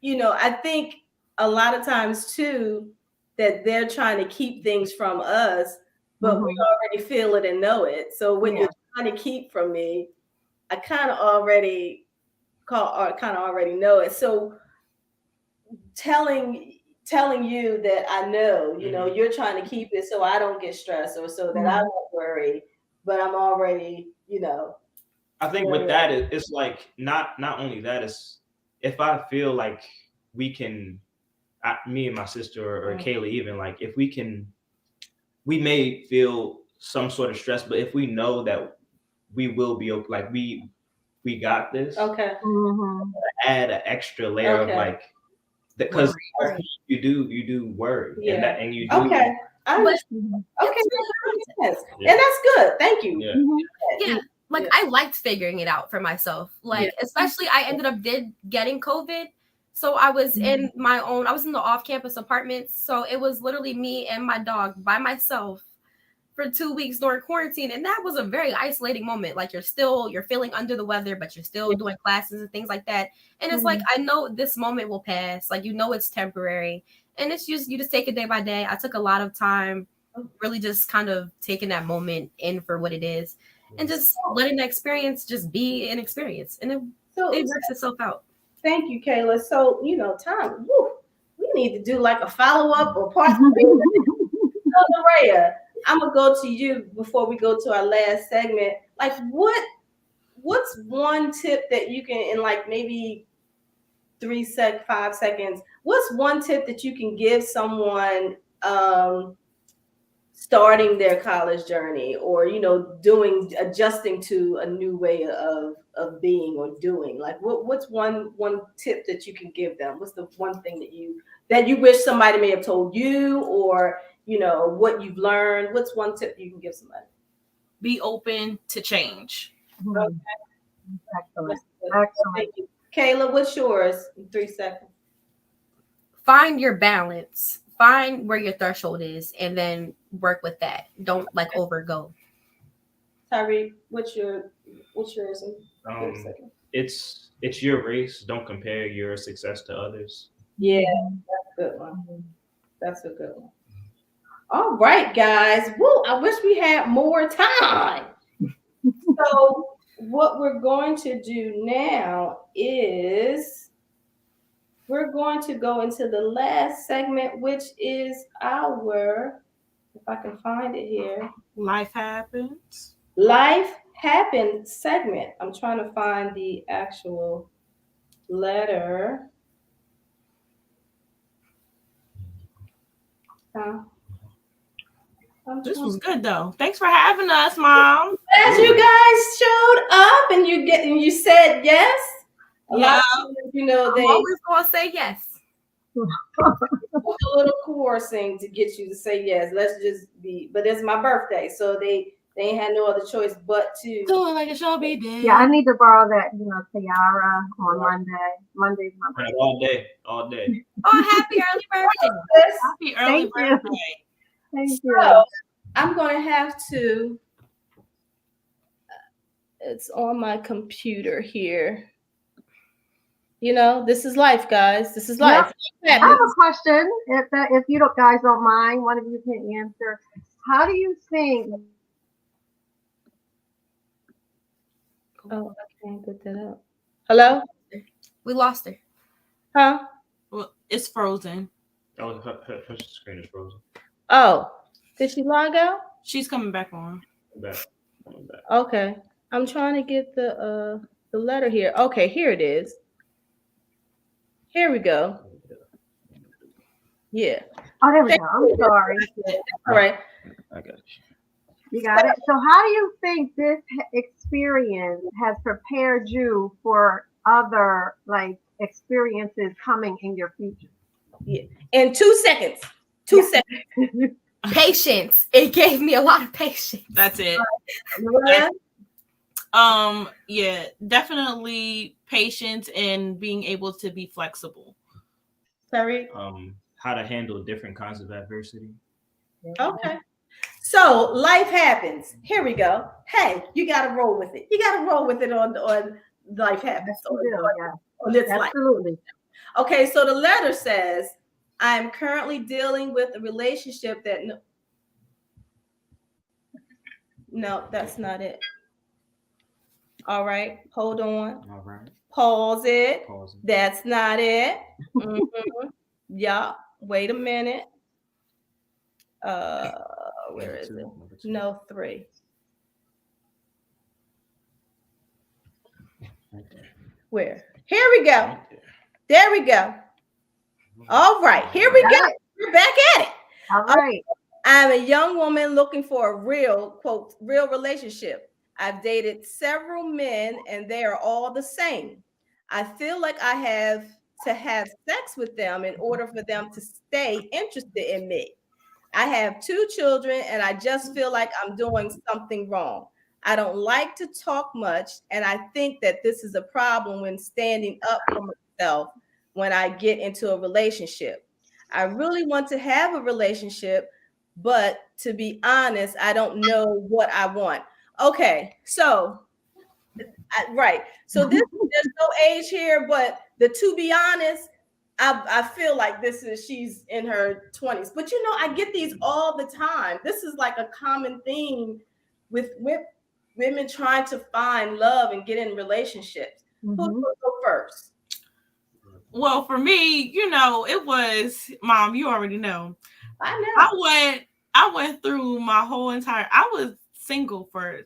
I think a lot of times too that they're trying to keep things from us, but we already feel it and know it. So when you're trying to keep from me, I kind of already know it. So telling you that I know, you're trying to keep it so I don't get stressed or so that I won't worry, but I'm already, I think with that, it's like not only that, it's if I feel like we can, me and my sister or Kayla, even like if we may feel some sort of stress, but if we know that we will be okay, like we got this. Okay. Add an extra layer of like, because you do worry, and you do. Okay. And that's good. Thank you. Yeah. Like I liked figuring it out for myself. Like especially I ended up getting COVID. So I was in I was in the off-campus apartments. So it was literally me and my dog by myself for 2 weeks during quarantine. And that was a very isolating moment. Like you're feeling under the weather, but you're still doing classes and things like that. And it's like, I know this moment will pass. Like, it's temporary. And it's just, you just take it day by day. I took a lot of time really just kind of taking that moment in for what it is and just letting the experience just be an experience. And it works itself out. Thank you, Kayla. So, Tom, we need to do like a follow-up or part 3. So, Naraya, I'm going to go to you before we go to our last segment. Like, what's one tip that you can, in like maybe 5 seconds, what's one tip that you can give someone starting their college journey or, adjusting to a new way of being or doing? Like, what's one tip that you can give them? What's the one thing that you wish somebody may have told you, or, what you've learned? What's one tip you can give somebody? Be open to change. Okay. Excellent. Thank you. Kayla, what's yours in 3 seconds? Find your balance. Find where your threshold is and then work with that. Don't overgo. Tyree, what's yours in 3 seconds? It's your race. Don't compare your success to others. Yeah, that's a good one. That's a good one. All right, guys. Woo, I wish we had more time. So what we're going to do now is we're going to go into the last segment, which is our, if I can find it here. Life happens. Life happened segment. I'm trying to find the actual letter. This was good though. Thanks for having us, Mom. As you guys showed up and you said yes. Yeah. They always gonna say yes. A little coercing to get you to say yes. Let's just be. But it's my birthday, so they ain't had no other choice but to do it like it shall be done. Yeah, I need to borrow that, tiara on Monday. Monday's my birthday. All day. Oh, happy early birthday! Happy early birthday! Thank you. So, I'm going to have to, it's on my computer here. You know, this is life, guys. This is life. I have a question. If you guys don't mind, one of you can answer. How do you think? Oh, I can't put that up. Hello? We lost her. Huh? Well, it's frozen. Oh, her screen is frozen. Oh, did she log out? She's coming back on. Back. Okay. I'm trying to get the letter here. Okay, here it is. Here we go. Yeah. Oh, there we go. I'm sorry. All right. I got you. You got it. So, how do you think this experience has prepared you for other experiences coming in your future? Yeah. In 2 seconds. 2 seconds. Patience. It gave me a lot of patience. That's it. Yeah, definitely patience and being able to be flexible. Sorry. How to handle different kinds of adversity. Okay. So life happens. Here we go. Hey, you got to roll with it. You got to roll with it on life happens. On this life. Absolutely. Okay, so the letter says, I am currently dealing with a relationship that no, that's not it. All right, hold on. All right. Pause it. Pause it. That's not it. Mm-hmm. Yeah, wait a minute. Where is it? No, 3. Right there. Where? Here we go. Right there. There we go. All right, here we go. We're back at it. All right. I'm a young woman looking for a real, quote, real relationship. I've dated several men and they are all the same. I feel like I have to have sex with them in order for them to stay interested in me. I have 2 children and I just feel like I'm doing something wrong. I don't like to talk much, and I think that this is a problem when standing up for myself when I get into a relationship. I really want to have a relationship, but to be honest, I don't know what I want. Okay, so right. So there's no age here, but to be honest, I feel like she's in her 20s. But I get these all the time. This is like a common theme with women trying to find love and get in relationships. Who's going to go first? Well, for me, it was, Mom, you already know. I know. I went through my whole entire, I was single for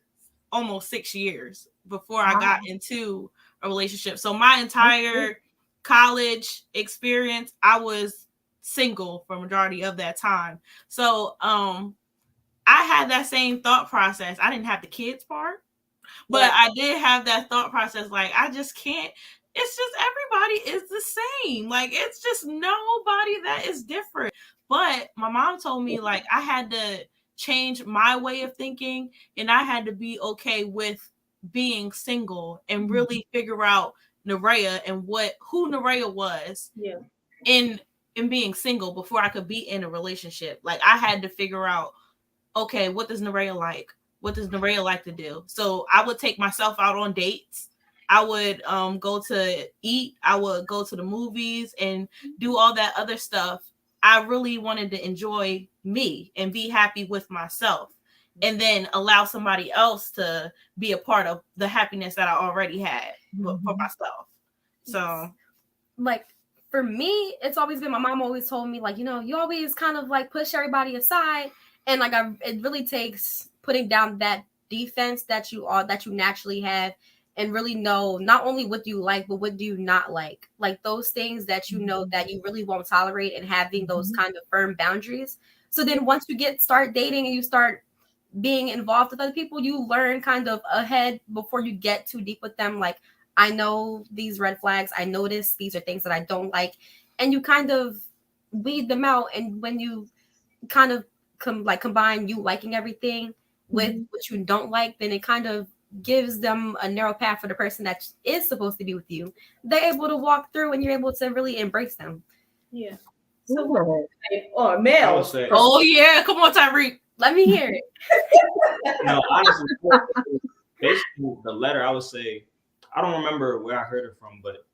almost 6 years before I got into a relationship. So my entire college experience, I was single for majority of that time. So I had that same thought process. I didn't have the kids part, but I did have that thought process. Like, I just can't. It's just everybody is the same. Like, it's just nobody that is different. But my mom told me, like, I had to change my way of thinking, and I had to be okay with being single and really figure out Nerea and who Nerea was in being single before I could be in a relationship. Like, I had to figure out, okay, what does Nerea like? What does Nerea like to do? So I would take myself out on dates. I would go to eat. I would go to the movies and do all that other stuff. I really wanted to enjoy me and be happy with myself, and then allow somebody else to be a part of the happiness that I already had for myself. So, like, for me, it's always been, my mom always told me, like, you always kind of like push everybody aside. And like, it really takes putting down that defense that you naturally have, and really know not only what do you like, but what do you not like those things that that you really won't tolerate, and having those kind of firm boundaries. So then once you start dating and you start being involved with other people, you learn kind of ahead before you get too deep with them. Like, I know these red flags, I notice these are things that I don't like, and you kind of weed them out. And when you kind of combine you liking everything with what you don't like, then it kind of gives them a narrow path for the person that is supposed to be with you. They're able to walk through, and you're able to really embrace them. Yeah. So, or males. Oh yeah, come on, Tyreek. Let me hear it. No, honestly, basically the letter, I would say, I don't remember where I heard it from, but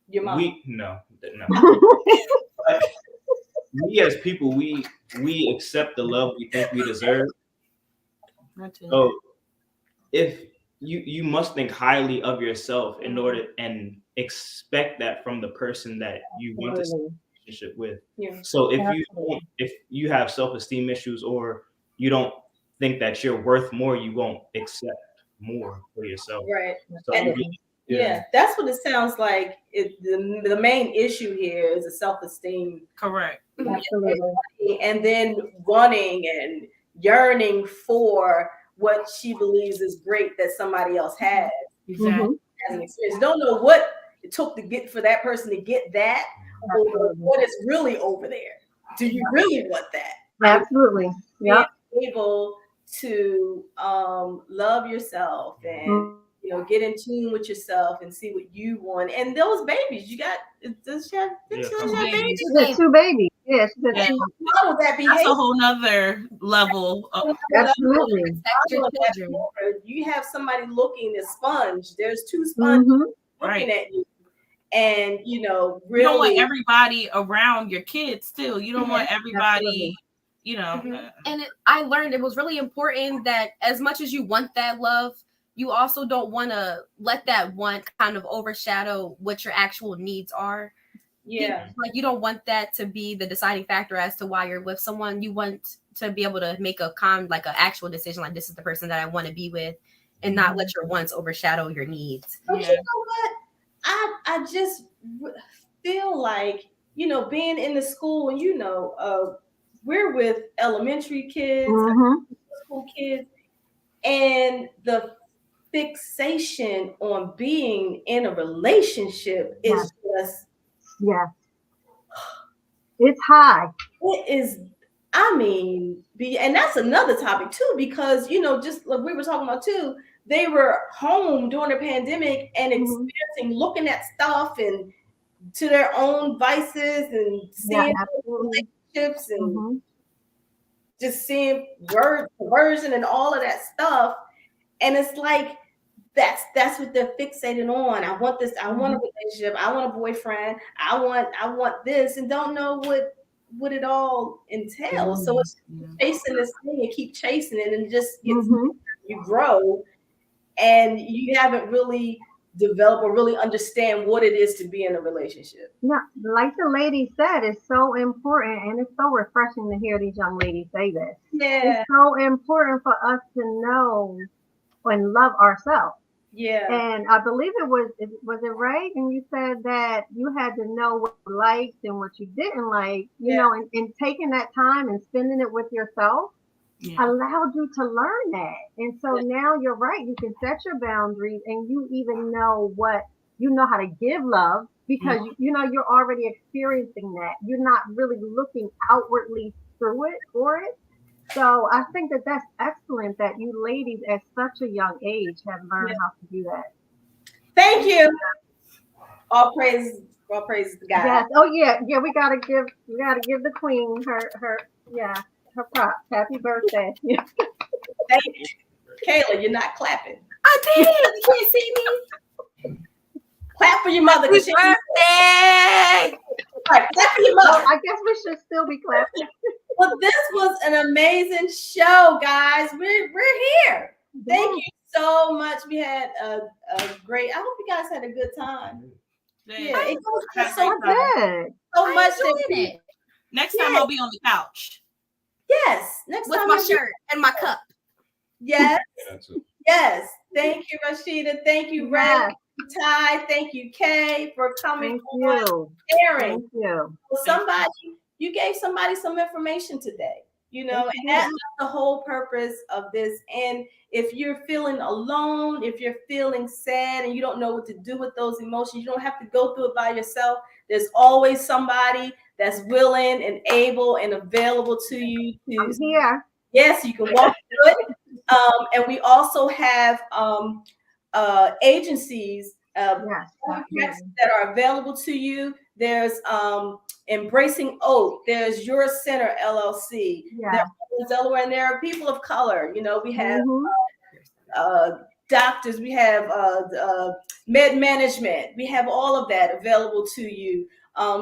Your mom. no. But we as people, we accept the love we think we deserve. So if you must think highly of yourself in order and expect that from the person that you want to start a relationship with. Yeah. So if you have self-esteem issues, or you don't think that you're worth more, you won't accept more for yourself. Right. So And yeah, that's what it sounds like. The main issue here is a self-esteem. Correct. Absolutely. And then wanting and yearning for what she believes is great that somebody else has. Exactly. Hasn't experienced. Don't know what it took to get for that person to get that, or what is really over there. Do you really want that? Absolutely. Yeah. Being able to love yourself and get in tune with yourself and see what you want. And those babies, you got does she have babies? She got 2 babies. Yes, Model that That's behavior. a whole nother level. absolutely. You have somebody looking a sponge. There's 2 sponges looking at you. And really, you don't want everybody around your kids too. You don't want everybody, And I learned it was really important that as much as you want that love, you also don't want to let that want kind of overshadow what your actual needs are. Yeah. Like you don't want that to be the deciding factor as to why you're with someone. You want to be able to make an actual decision, like this is the person that I want to be with, and not let your wants overshadow your needs. But you know what? I just feel like, being in the school, and we're with elementary kids, school kids, and the fixation on being in a relationship is just it's high. It is, and that's another topic too, because just like we were talking about too, they were home during the pandemic and experiencing looking at stuff and to their own vices and seeing relationships and just seeing word perversion and all of that stuff. And it's like that's what they're fixated on. I want this, I want a relationship, I want a boyfriend, I want this, and don't know what it all entails. So it's chasing this thing and keep chasing it, and just you grow, and you haven't really developed or really understand what it is to be in a relationship. Yeah, like the lady said, it's so important, and it's so refreshing to hear these young ladies say this. Yeah, it's so important for us to know and love ourselves. Yeah. And I believe was it right? And you said that you had to know what you liked and what you didn't like, and taking that time and spending it with yourself allowed you to learn that. And so now you're right. You can set your boundaries, and you even know how to give love, because you're already experiencing that. You're not really looking outwardly through it for it. So I think that that's excellent that you ladies at such a young age have learned how to do that. Thank you. All praise to God. Yes. Oh yeah. We gotta give the queen her props. Happy birthday. Thank you. Kayla, you're not clapping. I did. You can't see me. Clap for your mother. Happy birthday. Clap for your mother. I guess we should still be clapping. Well, this was an amazing show, guys. We're here. Thank you so much. We had a great. I hope you guys had a good time. Yeah, it was so good. So much. Next time I'll be on the couch. Yes, next with time my shirt and my cup. Yes, yes. Thank you, Rashida. Thank you, Ray. Ty. Thank you, Kay, for coming on, sharing. Thank you. Well, you gave somebody some information today, and that's the whole purpose of this. And if you're feeling alone, if you're feeling sad and you don't know what to do with those emotions, you don't have to go through it by yourself. There's always somebody that's willing and able and available to you. I'm here. Yes, you can walk through it. And we also have agencies Yes, practices definitely. that are available to you. There's Embracing Oak. There's Your Center LLC. There's Yes. Delaware, and there are people of color. You know, we have Mm-hmm. uh, doctors, we have med management, we have all of that available to you.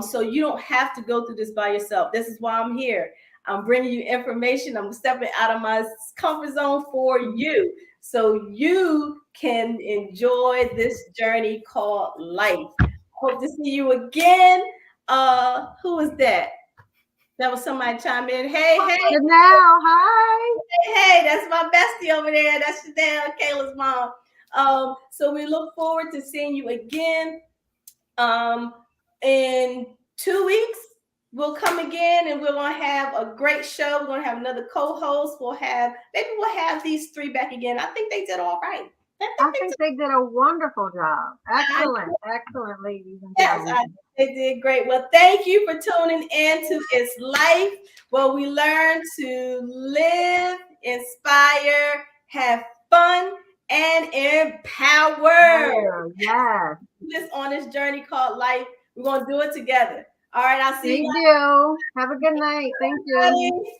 So you don't have to go through this by yourself. This is why I'm here. I'm bringing you information. I'm stepping out of my comfort zone for you so you can enjoy this journey called life. Hope to see you again. Who is that? That was somebody chime in. Hey, hey, Janelle, hi. hey, that's my bestie over there. That's Chanel, Kayla's mom. So we look forward to seeing you again. In 2 weeks, we'll come again and we're gonna have a great show. We're gonna have another co-host. Maybe we'll have these three back again. I think they did all right. I think they did a wonderful job. Excellent, excellent, ladies and Yes, gentlemen. they did great. Well, thank you for tuning in to It's Life, where we learn to live, inspire, have fun, and empower. Yes. This on this journey called life. We're gonna do it together. All right, I'll see Thank you. you. Have a good night. Thank you. Bye.